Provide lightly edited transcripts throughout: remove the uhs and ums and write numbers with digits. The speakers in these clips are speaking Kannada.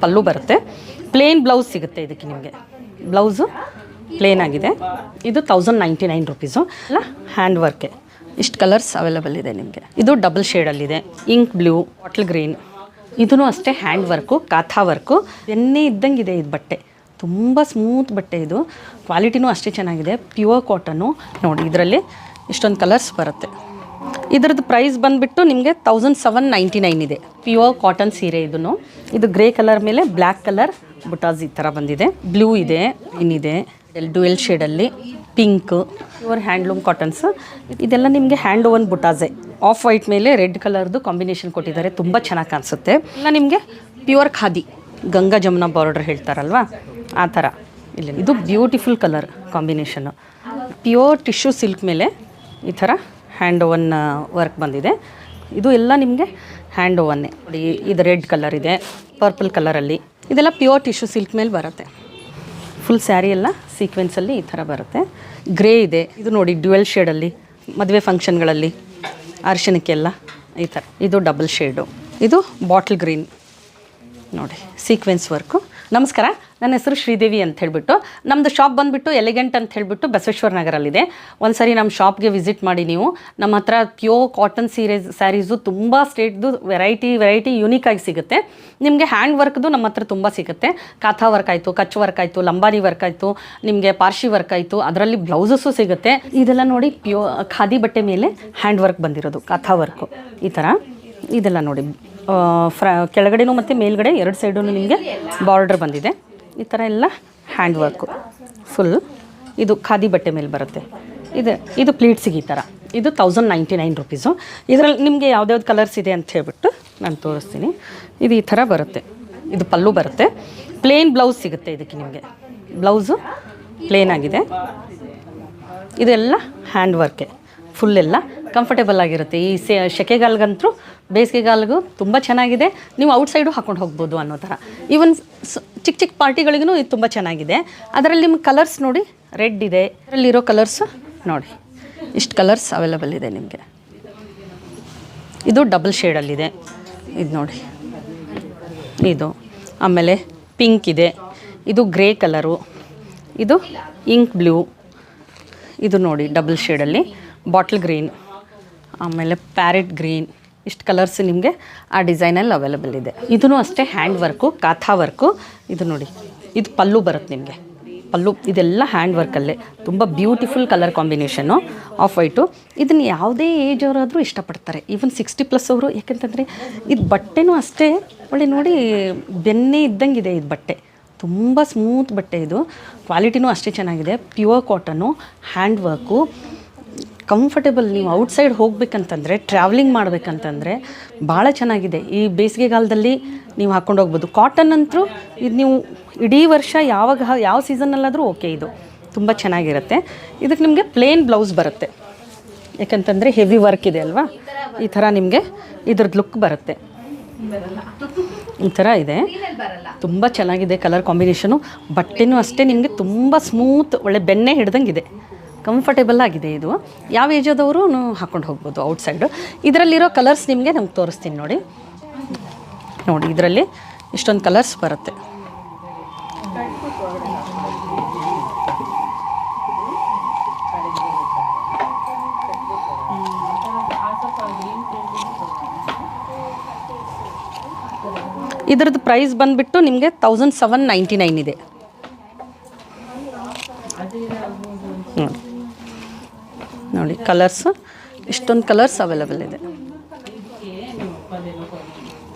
ಪಲ್ಲು ಬರುತ್ತೆ. ಪ್ಲೇನ್ ಬ್ಲೌಸ್ ಸಿಗುತ್ತೆ ಇದಕ್ಕೆ ನಿಮಗೆ. ಬ್ಲೌಸು ಪ್ಲೇನ್ ಆಗಿದೆ. ಇದು 1099 ರೂಪೀಸು. ಅಲ್ಲ ಹ್ಯಾಂಡ್ ವರ್ಕೆ. ಇಷ್ಟು ಕಲರ್ಸ್ ಅವೈಲೇಬಲ್ ಇದೆ ನಿಮಗೆ. ಇದು ಡಬಲ್ ಶೇಡಲ್ಲಿದೆ. Ink blue, bottle green. ಇದೂ ಅಷ್ಟೇ ಹ್ಯಾಂಡ್ ವರ್ಕು, ಕಾಥಾ ವರ್ಕು. ಎಣ್ಣೆ ಇದ್ದಂಗಿದೆ ಇದು ಬಟ್ಟೆ. ತುಂಬ ಸ್ಮೂತ್ ಬಟ್ಟೆ ಇದು. ಕ್ವಾಲಿಟಿನೂ ಅಷ್ಟೇ ಚೆನ್ನಾಗಿದೆ. ಪ್ಯೂರ್ ಕಾಟನ್ನು ನೋಡಿ. ಇದರಲ್ಲಿ ಇಷ್ಟೊಂದು ಕಲರ್ಸ್ ಬರುತ್ತೆ. ಇದರದ್ದು ಪ್ರೈಸ್ ಬಂದುಬಿಟ್ಟು ನಿಮಗೆ 1799 ಇದೆ. ಪ್ಯೂರ್ ಕಾಟನ್ ಸೀರೆ ಇದನ್ನು. ಇದು ಗ್ರೇ ಕಲರ್ ಮೇಲೆ ಬ್ಲ್ಯಾಕ್ ಕಲರ್ ಬುಟಾಸ್ ಈ ಥರ ಬಂದಿದೆ. ಬ್ಲೂ ಇದೆ, ಇನ್ನಿದೆ ಡ್ಯುಯಲ್ ಶೇಡಲ್ಲಿ, ಪಿಂಕು, ಪ್ಯೂರ್ ಹ್ಯಾಂಡ್ಲೂಮ್ ಕಾಟನ್ಸ್. ಇದೆಲ್ಲ ನಿಮಗೆ ಹ್ಯಾಂಡ್ ಓವನ್ ಬುಟಾಸೆ. ಆಫ್ ವೈಟ್ ಮೇಲೆ ರೆಡ್ ಕಲರ್ದು ಕಾಂಬಿನೇಷನ್ ಕೊಟ್ಟಿದ್ದಾರೆ. ತುಂಬ ಚೆನ್ನಾಗಿ ಕಾಣಿಸುತ್ತೆ. ಎಲ್ಲ ನಿಮಗೆ ಪ್ಯೂರ್ ಖಾದಿ, ಗಂಗಾ ಜಮುನಾ ಬಾರ್ಡರ್ ಹೇಳ್ತಾರಲ್ವ ಆ ಥರ. ಇಲ್ಲಿ ಇದು beautiful colour combination. Pure tissue silk ಮೇಲೆ ಈ ಥರ ಹ್ಯಾಂಡ್ ಓವನ್ ವರ್ಕ್ ಬಂದಿದೆ. ಇದು ಎಲ್ಲ ನಿಮಗೆ ಹ್ಯಾಂಡ್ ಓವನ್ನೇ ನೋಡಿ. ಇದು ರೆಡ್ ಕಲರ್ ಇದೆ, ಪರ್ಪಲ್ ಕಲರಲ್ಲಿ. ಇದೆಲ್ಲ ಪ್ಯೂರ್ ಟಿಶ್ಯೂ ಸಿಲ್ಕ್ ಮೇಲೆ ಬರುತ್ತೆ. ಫುಲ್ ಸ್ಯಾರಿ ಎಲ್ಲ ಸೀಕ್ವೆನ್ಸಲ್ಲಿ ಈ ಥರ ಬರುತ್ತೆ. ಗ್ರೇ ಇದೆ. ಇದು ನೋಡಿ ಡ್ಯುಯಲ್ ಶೇಡಲ್ಲಿ, ಮದುವೆ ಫಂಕ್ಷನ್ಗಳಲ್ಲಿ, ಅರಿಶಿಣಕ್ಕೆಲ್ಲ ಈ ಥರ. ಇದು ಡಬಲ್ ಶೇಡು. ಇದು ಬಾಟಲ್ ಗ್ರೀನ್ ನೋಡಿ, ಸೀಕ್ವೆನ್ಸ್ ವರ್ಕು. ನಮಸ್ಕಾರ, ನನ್ನ ಹೆಸರು ಶ್ರೀದೇವಿ ಅಂತ ಹೇಳಿಬಿಟ್ಟು. ನಮ್ಮದು ಶಾಪ್ ಬಂದುಬಿಟ್ಟು ಎಲಿಗೆಂಟ್ ಅಂತ ಹೇಳಿಬಿಟ್ಟು ಬಸವೇಶ್ವರ ನಗರಲ್ಲಿದೆ. ಒಂದು ಸಾರಿ ನಮ್ಮ ಶಾಪ್ಗೆ ವಿಸಿಟ್ ಮಾಡಿ ನೀವು. ನಮ್ಮ ಹತ್ರ ಪ್ಯೂರ್ ಕಾಟನ್ ಸ್ಯಾರೀಸು ತುಂಬ ಸ್ಟೇಟ್ದು ವೆರೈಟಿ ಯೂನಿಕಾಗಿ ಸಿಗುತ್ತೆ. ನಿಮಗೆ ಹ್ಯಾಂಡ್ ವರ್ಕ್ದು ನಮ್ಮ ಹತ್ರ ತುಂಬ ಸಿಗುತ್ತೆ. ಕಾಥಾ ವರ್ಕ್ ಆಯಿತು, ಕಚ್ ವರ್ಕ್ ಆಯಿತು, ಲಂಬಾನಿ ವರ್ಕ್ ಆಯಿತು, ನಿಮಗೆ ಪಾರ್ಶಿ ವರ್ಕ್ ಆಯಿತು, ಅದರಲ್ಲಿ ಬ್ಲೌಸಸ್ಸು ಸಿಗುತ್ತೆ. ಇದೆಲ್ಲ ನೋಡಿ ಪ್ಯೂರ್ ಖಾದಿ ಬಟ್ಟೆ ಮೇಲೆ ಹ್ಯಾಂಡ್ ವರ್ಕ್ ಬಂದಿರೋದು, ಕಾಥಾ ವರ್ಕು ಈ ಥರ. ಇದೆಲ್ಲ ನೋಡಿ ಕೆಳಗಡೆನೂ ಮತ್ತು ಮೇಲ್ಗಡೆ ಎರಡು ಸೈಡೂ ನಿಮಗೆ ಬಾರ್ಡರ್ ಬಂದಿದೆ. ಈ ಥರ ಎಲ್ಲ ಹ್ಯಾಂಡ್ ವರ್ಕು ಫುಲ್. ಇದು ಖಾದಿ ಬಟ್ಟೆ ಮೇಲೆ ಬರುತ್ತೆ. ಇದು ಪ್ಲೀಟ್ಸಿಗೆ ಈ ಥರ. ಇದು 1099 ರೂಪೀಸು. ಇದರಲ್ಲಿ ನಿಮಗೆ ಯಾವ್ದ್ಯಾವ್ದು ಕಲರ್ಸ್ ಇದೆ ಅಂತ ಹೇಳ್ಬಿಟ್ಟು ನಾನು ತೋರಿಸ್ತೀನಿ. ಇದು ಈ ಥರ ಬರುತ್ತೆ. ಇದು ಪಲ್ಲು ಬರುತ್ತೆ. ಪ್ಲೇನ್ ಬ್ಲೌಸ್ ಸಿಗುತ್ತೆ ಇದಕ್ಕೆ ನಿಮಗೆ. ಬ್ಲೌಸು ಪ್ಲೇನ್ ಆಗಿದೆ. ಇದೆಲ್ಲ ಹ್ಯಾಂಡ್ ವರ್ಕೆ. ಫುಲ್ಲೆಲ್ಲ ಕಂಫರ್ಟೇಬಲ್ ಆಗಿರುತ್ತೆ. ಈ ಸೆಕೆಗಾಲ್ಗಂತೂ ಬೇಸಿಗೆಗಾಲ್ಗೂ ತುಂಬ ಚೆನ್ನಾಗಿದೆ. ನೀವು ಔಟ್ಸೈಡು ಹಾಕ್ಕೊಂಡು ಹೋಗ್ಬೋದು ಅನ್ನೋ ಥರ. ಈವನ್ ಚಿಕ್ಕ ಪಾರ್ಟಿಗಳಿಗೂ ಇದು ತುಂಬ ಚೆನ್ನಾಗಿದೆ. ಅದರಲ್ಲಿ ನಿಮ್ಮ ಕಲರ್ಸ್ ನೋಡಿ, ರೆಡ್ ಇದೆ. ಅದರಲ್ಲಿರೋ ಕಲರ್ಸು ನೋಡಿ, ಇಷ್ಟು ಕಲರ್ಸ್ ಅವೈಲೇಬಲ್ ಇದೆ ನಿಮಗೆ. ಇದು ಡಬಲ್ ಶೇಡಲ್ಲಿದೆ. ಇದು ನೋಡಿ, ಇದು ಆಮೇಲೆ ಪಿಂಕ್ ಇದೆ. ಇದು ಗ್ರೇ ಕಲರು. ಇದು ಇಂಕ್ ಬ್ಲೂ. ಇದು ನೋಡಿ ಡಬಲ್ ಶೇಡಲ್ಲಿ ಬಾಟಲ್ ಗ್ರೀನ್, ಆಮೇಲೆ ಪ್ಯಾರೆಟ್ ಗ್ರೀನ್. ಇಷ್ಟು ಕಲರ್ಸ್ ನಿಮಗೆ ಆ ಡಿಸೈನಲ್ಲಿ ಅವೈಲೇಬಲ್ ಇದೆ. ಇದೂ ಅಷ್ಟೇ ಹ್ಯಾಂಡ್ ವರ್ಕು, ಕಾಥಾ ವರ್ಕು. ಇದು ನೋಡಿ, ಇದು ಪಲ್ಲು ಬರುತ್ತೆ ನಿಮಗೆ. ಪಲ್ಲು ಇದೆಲ್ಲ ಹ್ಯಾಂಡ್ ವರ್ಕಲ್ಲೇ. ತುಂಬ beautiful colour combination, of white. ಇದನ್ನು ಯಾವುದೇ ಏಜ್ ಅವರಾದರೂ ಇಷ್ಟಪಡ್ತಾರೆ. ಈವನ್ 60+ ಅವರು. ಯಾಕೆಂತಂದರೆ ಇದು ಬಟ್ಟೆನೂ ಅಷ್ಟೇ ಒಳ್ಳೆ ನೋಡಿ, ಬೆನ್ನೆ ಇದ್ದಂಗಿದೆ ಇದು ಬಟ್ಟೆ. ತುಂಬ ಸ್ಮೂತ್ ಬಟ್ಟೆ ಇದು. ಕ್ವಾಲಿಟಿನೂ ಅಷ್ಟೇ ಚೆನ್ನಾಗಿದೆ. Pure cotton, hand work, comfortable. ನೀವು ಔಟ್ಸೈಡ್ ಹೋಗ್ಬೇಕಂತಂದರೆ, ಟ್ರಾವೆಲಿಂಗ್ ಮಾಡಬೇಕಂತಂದರೆ ಭಾಳ ಚೆನ್ನಾಗಿದೆ. ಈ ಬೇಸಿಗೆಗಾಲದಲ್ಲಿ ನೀವು ಹಾಕ್ಕೊಂಡು ಹೋಗ್ಬೋದು. ಕಾಟನ್ ಅಂತೂ ಇದು ನೀವು ಇಡೀ ವರ್ಷ ಯಾವ ಸೀಸನ್ನಲ್ಲಾದರೂ ಓಕೆ. ಇದು ತುಂಬ ಚೆನ್ನಾಗಿರುತ್ತೆ. ಇದಕ್ಕೆ ನಿಮಗೆ ಪ್ಲೇನ್ ಬ್ಲೌಸ್ ಬರುತ್ತೆ. ಯಾಕಂತಂದರೆ ಹೆವಿ ವರ್ಕ್ ಇದೆ ಅಲ್ವಾ, ಈ ಥರ ನಿಮಗೆ ಇದ್ರದ್ದು ಲುಕ್ ಬರುತ್ತೆ. ಈ ಥರ ಇದೆ. ತುಂಬ ಚೆನ್ನಾಗಿದೆ ಕಲರ್ ಕಾಂಬಿನೇಷನು. ಬಟ್ಟೆನೂ ಅಷ್ಟೇ ನಿಮಗೆ ತುಂಬ ಸ್ಮೂತ್, ಒಳ್ಳೆ ಬೆನ್ನೆ ಹಿಡ್ದಂಗಿದೆ. ಕಂಫರ್ಟೇಬಲ್ ಆಗಿದೆ. ಇದು ಯಾವ ಏಜಾದವರು ಹಾಕ್ಕೊಂಡು ಹೋಗ್ಬೋದು ಔಟ್ಸೈಡು. ಇದರಲ್ಲಿರೋ ಕಲರ್ಸ್ ನಿಮಗೆ ನಮ್ಗೆ ತೋರಿಸ್ತೀನಿ ನೋಡಿ. ಇದರಲ್ಲಿ ಇಷ್ಟೊಂದು ಕಲರ್ಸ್ ಬರುತ್ತೆ. ಇದರದ್ದು ಪ್ರೈಸ್ ಬಂದುಬಿಟ್ಟು ನಿಮಗೆ 1799 ಇದೆ. ನೋಡಿ ಕಲರ್ಸು, ಇಷ್ಟೊಂದು ಕಲರ್ಸ್ ಅವೈಲೇಬಲ್ ಇದೆ.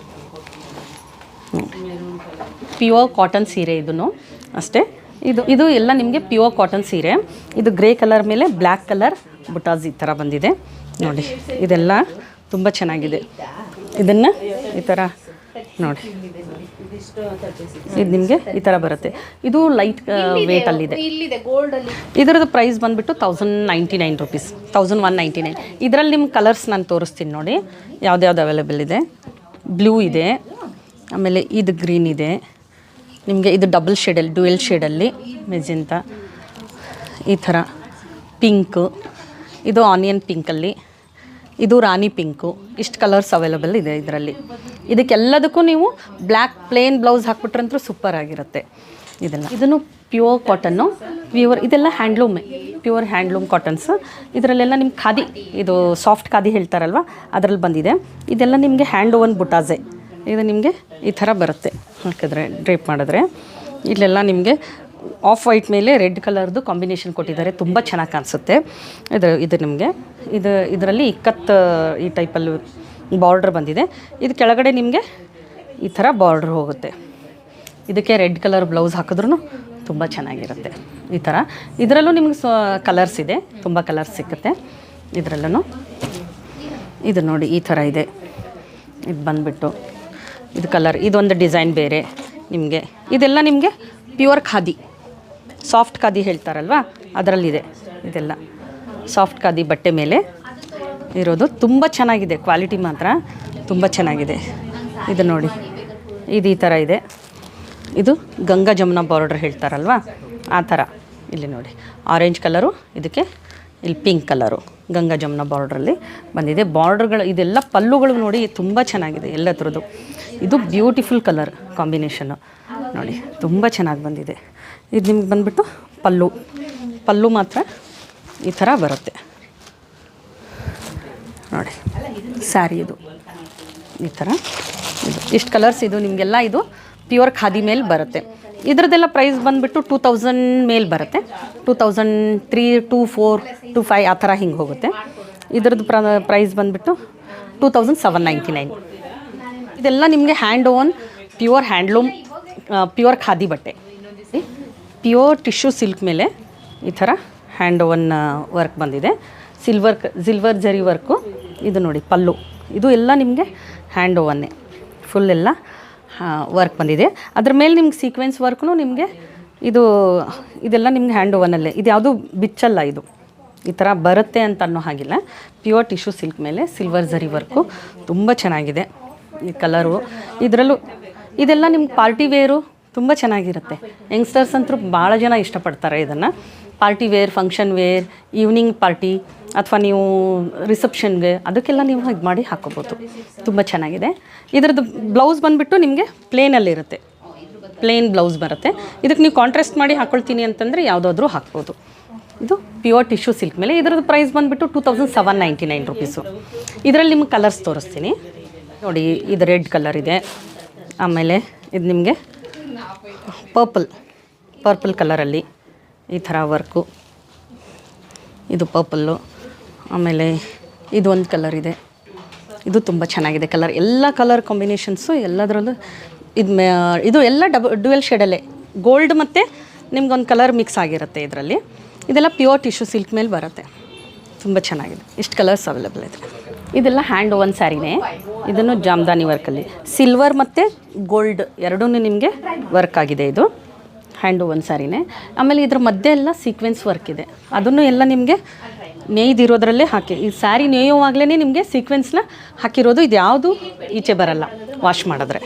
ಪ್ಯೂರ್ ಕಾಟನ್ ಸೀರೆ ಇದೂ ಅಷ್ಟೇ. ಇದು ಎಲ್ಲ ನಿಮಗೆ ಪ್ಯೂರ್ ಕಾಟನ್ ಸೀರೆ. ಇದು ಗ್ರೇ ಕಲರ್ ಮೇಲೆ ಬ್ಲ್ಯಾಕ್ ಕಲರ್ ಬುಟಾಸ್ ಈ ಥರ ಬಂದಿದೆ ನೋಡಿ. ಇದೆಲ್ಲ ತುಂಬ ಚೆನ್ನಾಗಿದೆ. ಇದನ್ನು ಈ ಥರ ನೋಡಿ, ಇದು ನಿಮಗೆ ಈ ಥರ ಬರುತ್ತೆ. ಇದು ಲೈಟ್ ವೇಟಲ್ಲಿದೆ. ಇದರದ್ದು ಪ್ರೈಸ್ ಬಂದುಬಿಟ್ಟು 1099 ರೂಪೀಸ್, 1199. ಇದರಲ್ಲಿ ನಿಮ್ಮ ಕಲರ್ಸ್ ನಾನು ತೋರಿಸ್ತೀನಿ ನೋಡಿ, ಯಾವ್ದು ಅವೈಲೇಬಲ್ ಇದೆ. ಬ್ಲೂ ಇದೆ, ಆಮೇಲೆ ಇದು ಗ್ರೀನ್ ಇದೆ ನಿಮಗೆ. ಇದು ಡಬಲ್ ಶೇಡಲ್ಲಿ, ಡ್ಯುಯಲ್ ಶೇಡಲ್ಲಿ ಮೆಜೆಂತಾ ಈ ಥರ. ಪಿಂಕು, ಇದು ಆನಿಯನ್ ಪಿಂಕಲ್ಲಿ. ಇದು ರಾಣಿ ಪಿಂಕು. ಇಷ್ಟು ಕಲರ್ಸ್ ಅವೈಲಬಲ್ ಇದೆ ಇದರಲ್ಲಿ. ಇದಕ್ಕೆಲ್ಲದಕ್ಕೂ ನೀವು ಬ್ಲ್ಯಾಕ್ ಪ್ಲೇನ್ ಬ್ಲೌಸ್ ಹಾಕ್ಬಿಟ್ರಂತೂ ಸೂಪರ್ ಆಗಿರುತ್ತೆ ಇದೆಲ್ಲ. ಇದನ್ನು ಪ್ಯೂರ್ ಕಾಟನ್ನು, ಇದೆಲ್ಲ ಹ್ಯಾಂಡ್ಲೂಮೇ, ಪ್ಯೂರ್ ಹ್ಯಾಂಡ್ಲೂಮ್ ಕಾಟನ್ಸ್. ಇದರಲ್ಲೆಲ್ಲ ನಿಮ್ಗೆ ಖಾದಿ, ಇದು ಸಾಫ್ಟ್ ಖಾದಿ ಹೇಳ್ತಾರಲ್ವ ಅದರಲ್ಲಿ ಬಂದಿದೆ. ಇದೆಲ್ಲ ನಿಮಗೆ ಹ್ಯಾಂಡ್ ಓವನ್ ಬುಟಾಸೆ. ಇದು ನಿಮಗೆ ಈ ಥರ ಬರುತ್ತೆ ಹಾಕಿದ್ರೆ, ಡ್ರೇಪ್ ಮಾಡಿದ್ರೆ. ಇಲ್ಲೆಲ್ಲ ನಿಮಗೆ ಆಫ್ ವೈಟ್ ಮೇಲೆ ರೆಡ್ ಕಲರ್ದು ಕಾಂಬಿನೇಷನ್ ಕೊಟ್ಟಿದ್ದಾರೆ, ತುಂಬ ಚೆನ್ನಾಗಿ ಕಾಣಿಸುತ್ತೆ. ಇದು ನಿಮಗೆ ಇದರಲ್ಲಿ ಇಕ್ಕತ್ತು ಈ ಟೈಪಲ್ಲಿ ಬಾರ್ಡ್ರ್ ಬಂದಿದೆ. ಇದು ಕೆಳಗಡೆ ನಿಮಗೆ ಈ ಥರ ಬಾರ್ಡ್ರ್ ಹೋಗುತ್ತೆ. ಇದಕ್ಕೆ ರೆಡ್ ಕಲರ್ ಬ್ಲೌಸ್ ಹಾಕಿದ್ರೂ ತುಂಬ ಚೆನ್ನಾಗಿರುತ್ತೆ ಈ ಥರ. ಇದರಲ್ಲೂ ನಿಮಗೆ ಕಲರ್ಸ್ ಇದೆ, ತುಂಬ ಕಲರ್ಸ್ ಸಿಕ್ಕುತ್ತೆ ಇದರಲ್ಲೂ. ಇದು ನೋಡಿ ಈ ಥರ ಇದೆ. ಇದು ಬಂದುಬಿಟ್ಟು ಇದು ಕಲರ್, ಇದೊಂದು ಡಿಸೈನ್ ಬೇರೆ ನಿಮಗೆ. ಇದೆಲ್ಲ ನಿಮಗೆ ಪ್ಯೂರ್ ಖಾದಿ, ಸಾಫ್ಟ್ ಖಾದಿ ಹೇಳ್ತಾರಲ್ವ ಅದರಲ್ಲಿದೆ. ಇದೆಲ್ಲ ಸಾಫ್ಟ್ ಖಾದಿ ಬಟ್ಟೆ ಮೇಲೆ ಇರೋದು, ತುಂಬ ಚೆನ್ನಾಗಿದೆ, ಕ್ವಾಲಿಟಿ ಮಾತ್ರ ತುಂಬ ಚೆನ್ನಾಗಿದೆ. ಇದು ನೋಡಿ, ಇದು ಈ ಥರ ಇದೆ. ಇದು ಗಂಗಾ ಜಮುನಾ ಬಾರ್ಡರ್ ಹೇಳ್ತಾರಲ್ವ ಆ ಥರ. ಇಲ್ಲಿ ನೋಡಿ ಆರೆಂಜ್ ಕಲರು, ಇದಕ್ಕೆ ಇಲ್ಲಿ ಪಿಂಕ್ ಕಲರು ಗಂಗಾ ಜಮುನಾ ಬಾರ್ಡ್ರಲ್ಲಿ ಬಂದಿದೆ. ಬಾರ್ಡ್ರ್ಗಳು ಇದೆಲ್ಲ ಪಲ್ಲುಗಳು ನೋಡಿ ತುಂಬ ಚೆನ್ನಾಗಿದೆ ಎಲ್ಲ ಥರದ್ದು. ಇದು ಬ್ಯೂಟಿಫುಲ್ ಕಲರ್ ಕಾಂಬಿನೇಷನ್ನು ನೋಡಿ, ತುಂಬ ಚೆನ್ನಾಗಿ ಬಂದಿದೆ. ಇದು ನಿಮ್ಗೆ ಬಂದುಬಿಟ್ಟು ಪಲ್ಲು ಮಾತ್ರ ಈ ಥರ ಬರುತ್ತೆ ನೋಡಿ. ಸ್ಯಾರಿ ಇದು ಈ ಥರ, ಇದು ಇಷ್ಟು ಕಲರ್ಸ್. ಇದು ನಿಮಗೆಲ್ಲ ಇದು ಪ್ಯೂರ್ ಖಾದಿ ಮೇಲೆ ಬರುತ್ತೆ. ಇದರದ್ದೆಲ್ಲ ಪ್ರೈಸ್ ಬಂದುಬಿಟ್ಟು 2000 ಮೇಲೆ ಬರುತ್ತೆ. 2003, 24, 25 ಆ ಥರ ಹಿಂಗೆ ಹೋಗುತ್ತೆ. ಇದ್ರದ್ದು ಪ್ರೈಸ್ ಬಂದುಬಿಟ್ಟು 2799. ಇದೆಲ್ಲ ನಿಮಗೆ hand own pure handloom, pure khadi ಬಟ್ಟೆ. ಪ್ಯೂರ್ ಟಿಶ್ಯೂ ಸಿಲ್ಕ್ ಮೇಲೆ ಈ ಥರ ಹ್ಯಾಂಡ್ ಓವನ್ ವರ್ಕ್ ಬಂದಿದೆ. ಸಿಲ್ವರ್ ಜರಿ ವರ್ಕು. ಇದು ನೋಡಿ ಪಲ್ಲು, ಇದು ಎಲ್ಲ ನಿಮಗೆ ಹ್ಯಾಂಡ್ ಓವನ್ನೇ ಫುಲ್ ಎಲ್ಲ ವರ್ಕ್ ಬಂದಿದೆ. ಅದ್ರ ಮೇಲೆ ನಿಮ್ಗೆ ಸೀಕ್ವೆನ್ಸ್ ವರ್ಕ್ನು ನಿಮಗೆ ಇದೆಲ್ಲ ನಿಮ್ಗೆ ಹ್ಯಾಂಡ್ ಓವನಲ್ಲೇ. ಇದು ಯಾವುದೂ ಬಿಚ್ಚಲ್ಲ, ಇದು ಈ ಥರ ಬರುತ್ತೆ ಅಂತ ಅನ್ನೋ ಹಾಗಿಲ್ಲ. ಪ್ಯೂರ್ ಟಿಶ್ಯೂ ಸಿಲ್ಕ್ ಮೇಲೆ ಸಿಲ್ವರ್ ಜರಿ ವರ್ಕು ತುಂಬ ಚೆನ್ನಾಗಿದೆ ಈ ಕಲರು. ಇದರಲ್ಲೂ ಇದೆಲ್ಲ ನಿಮ್ಗೆ ಪಾರ್ಟಿ ವೇರು ತುಂಬ ಚೆನ್ನಾಗಿರುತ್ತೆ. ಯಂಗ್ಸ್ಟರ್ಸ್ ಅಂತೂ ಭಾಳ ಜನ ಇಷ್ಟಪಡ್ತಾರೆ ಇದನ್ನು. Party wear, function wear, evening party ಅಥವಾ ನೀವು ರಿಸೆಪ್ಷನ್ಗೆ ಅದಕ್ಕೆಲ್ಲ ನೀವು ಇದು ಮಾಡಿ ಹಾಕ್ಕೋಬೋದು, ತುಂಬ ಚೆನ್ನಾಗಿದೆ. ಇದ್ರದ್ದು ಬ್ಲೌಸ್ ಬಂದುಬಿಟ್ಟು ನಿಮಗೆ ಪ್ಲೇನಲ್ಲಿರುತ್ತೆ, ಪ್ಲೇನ್ ಬ್ಲೌಸ್ ಬರುತ್ತೆ. ಇದಕ್ಕೆ ನೀವು ಕಾಂಟ್ರಾಸ್ಟ್ ಮಾಡಿ ಹಾಕ್ಕೊಳ್ತೀನಿ ಅಂತಂದರೆ ಯಾವುದಾದ್ರೂ ಹಾಕ್ಬೋದು. ಇದು ಪ್ಯೂರ್ ಟಿಶ್ಯೂ ಸಿಲ್ಕ್ ಮೇಲೆ. ಇದರದ್ದು ಪ್ರೈಸ್ ಬಂದುಬಿಟ್ಟು 2799 ರುಪೀಸು. ಇದರಲ್ಲಿ ನಿಮ್ಗೆ ಕಲರ್ಸ್ ತೋರಿಸ್ತೀನಿ ನೋಡಿ. ಇದು ರೆಡ್ ಕಲರ್ ಇದೆ, ಆಮೇಲೆ ಇದು ನಿಮಗೆ ಪರ್ಪಲ್ ಕಲರಲ್ಲಿ ಈ ಥರ ವರ್ಕು, ಇದು ಪರ್ಪಲ್ಲು. ಆಮೇಲೆ ಇದು ಒಂದು ಕಲರ್ ಇದೆ, ಇದು ತುಂಬ ಚೆನ್ನಾಗಿದೆ ಕಲರ್. ಎಲ್ಲ ಕಲರ್ ಕಾಂಬಿನೇಷನ್ಸು ಎಲ್ಲದರಲ್ಲೂ ಇದು ಎಲ್ಲ ಡ್ಯುಯಲ್ ಶೇಡಲ್ಲೇ ಗೋಲ್ಡ್ ಮತ್ತು ನಿಮ್ಗೊಂದು ಕಲರ್ ಮಿಕ್ಸ್ ಆಗಿರುತ್ತೆ ಇದರಲ್ಲಿ. ಇದೆಲ್ಲ ಪ್ಯೂರ್ ಟಿಶ್ಯೂ ಸಿಲ್ಕ್ ಮೇಲೆ ಬರುತ್ತೆ, ತುಂಬ ಚೆನ್ನಾಗಿದೆ. ಇಷ್ಟು ಕಲರ್ಸ್ ಅವೈಲೇಬಲ್ ಇದೆ. ಇದೆಲ್ಲ ಹ್ಯಾಂಡ್ ಓವನ್ ಸ್ಯಾರಿನೇ. ಇದನ್ನು ಜಾಮ್ದಾನಿ ವರ್ಕಲ್ಲಿ ಸಿಲ್ವರ್ ಮತ್ತು ಗೋಲ್ಡ್ ಎರಡೂ ನಿಮಗೆ ವರ್ಕ್ ಆಗಿದೆ. ಇದು ಹ್ಯಾಂಡ್ ಓವನ್ ಸ್ಯಾರಿನೇ. ಆಮೇಲೆ ಇದ್ರ ಮಧ್ಯೆ ಎಲ್ಲ ಸೀಕ್ವೆನ್ಸ್ ವರ್ಕ್ ಇದೆ, ಅದನ್ನು ಎಲ್ಲ ನಿಮಗೆ ನೇಯ್ದಿರೋದ್ರಲ್ಲೇ ಹಾಕಿ. ಈ ಸ್ಯಾರಿ ನೇಯುವಾಗಲೇ ನಿಮಗೆ ಸೀಕ್ವೆನ್ಸ್ನ ಹಾಕಿರೋದು. ಇದು ಯಾವುದು ಈಚೆ ಬರಲ್ಲ ವಾಶ್ ಮಾಡಿದ್ರೆ.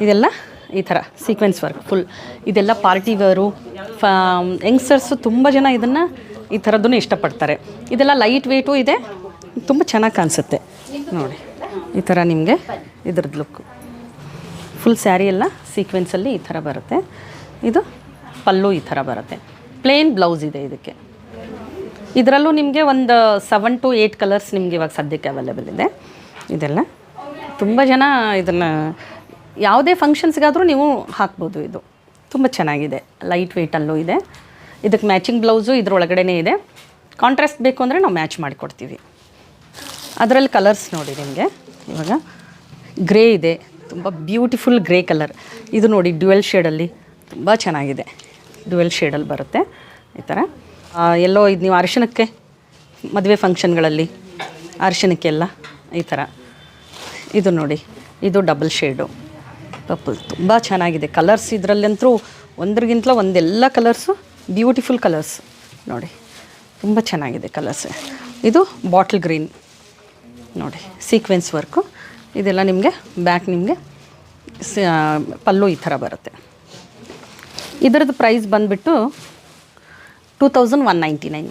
ಇದೆಲ್ಲ ಈ ಥರ ಸೀಕ್ವೆನ್ಸ್ ವರ್ಕ್ ಫುಲ್. ಇದೆಲ್ಲ ಪಾರ್ಟಿ ವೇರು, ಯಂಗ್ಸ್ಟರ್ಸು ತುಂಬ ಜನ ಇದನ್ನು ಈ ಥರದ್ದನ್ನು ಇಷ್ಟಪಡ್ತಾರೆ. ಇದೆಲ್ಲ ಲೈಟ್ ವೆಯ್ಟು ಇದೆ, ತುಂಬ ಚೆನ್ನಾಗಿ ಕಾಣಿಸುತ್ತೆ ನೋಡಿ. ಈ ಥರ ನಿಮಗೆ ಇದ್ರದ್ದು ಲುಕ್ಕು ಫುಲ್ ಸ್ಯಾರಿ ಎಲ್ಲ ಸೀಕ್ವೆನ್ಸಲ್ಲಿ ಈ ಥರ ಬರುತ್ತೆ. ಇದು ಪಲ್ಲು ಈ ಥರ ಬರುತ್ತೆ. ಪ್ಲೇನ್ ಬ್ಲೌಸ್ ಇದೆ ಇದಕ್ಕೆ. ಇದರಲ್ಲೂ ನಿಮಗೆ ಒಂದು 7 to 8 ಕಲರ್ಸ್ ನಿಮಗೆ ಇವಾಗ ಸದ್ಯಕ್ಕೆ ಅವೈಲೇಬಲ್ ಇದೆ. ಇದೆಲ್ಲ ತುಂಬ ಜನ ಇದನ್ನು ಯಾವುದೇ ಫಂಕ್ಷನ್ಸ್ಗಾದರೂ ನೀವು ಹಾಕ್ಬೋದು. ಇದು ತುಂಬ ಚೆನ್ನಾಗಿದೆ, ಲೈಟ್ ವೆಯ್ಟಲ್ಲೂ ಇದೆ. ಇದಕ್ಕೆ ಮ್ಯಾಚಿಂಗ್ ಬ್ಲೌಸು ಇದರೊಳಗಡೆ ಇದೆ. ಕಾಂಟ್ರಾಸ್ಟ್ ಬೇಕು ಅಂದರೆ ನಾವು ಮ್ಯಾಚ್ ಮಾಡಿಕೊಡ್ತೀವಿ. ಅದರಲ್ಲಿ ಕಲರ್ಸ್ ನೋಡಿ ನಿಮಗೆ ಇವಾಗ ಗ್ರೇ ಇದೆ, ತುಂಬ ಬ್ಯೂಟಿಫುಲ್ ಗ್ರೇ ಕಲರ್. ಇದು ನೋಡಿ ಡ್ಯುಯಲ್ ಶೇಡಲ್ಲಿ ತುಂಬ ಚೆನ್ನಾಗಿದೆ, ಡ್ಯುಯಲ್ ಶೇಡಲ್ಲಿ ಬರುತ್ತೆ ಈ ಥರ. ಎಲ್ಲೋ ಇದು ನೀವು ಅರಿಶಿಣಕ್ಕೆ ಮದುವೆ ಫಂಕ್ಷನ್ಗಳಲ್ಲಿ ಅರಿಶಿಣಕ್ಕೆಲ್ಲ ಈ ಥರ. ಇದು ನೋಡಿ, ಇದು ಡಬಲ್ ಶೇಡು ಪರ್ಪಲ್, ತುಂಬ ಚೆನ್ನಾಗಿದೆ ಕಲರ್ಸ್. ಇದರಲ್ಲಂತೂ ಒಂದ್ರಿಗಿಂತಲೂ ಒಂದೆಲ್ಲ ಕಲರ್ಸು ಬ್ಯೂಟಿಫುಲ್ ಕಲರ್ಸ್ ನೋಡಿ, ತುಂಬ ಚೆನ್ನಾಗಿದೆ ಕಲರ್ಸ್. ಇದು ಬಾಟಲ್ ಗ್ರೀನ್ ನೋಡಿ, ಸೀಕ್ವೆನ್ಸ್ ವರ್ಕು. ಇದೆಲ್ಲ ನಿಮಗೆ ಬ್ಯಾಕ್ ನಿಮಗೆ ಪಲ್ಲು ಈ ಥರ ಬರುತ್ತೆ. ಇದರದ್ದು ಪ್ರೈಸ್ ಬಂದುಬಿಟ್ಟು 2199.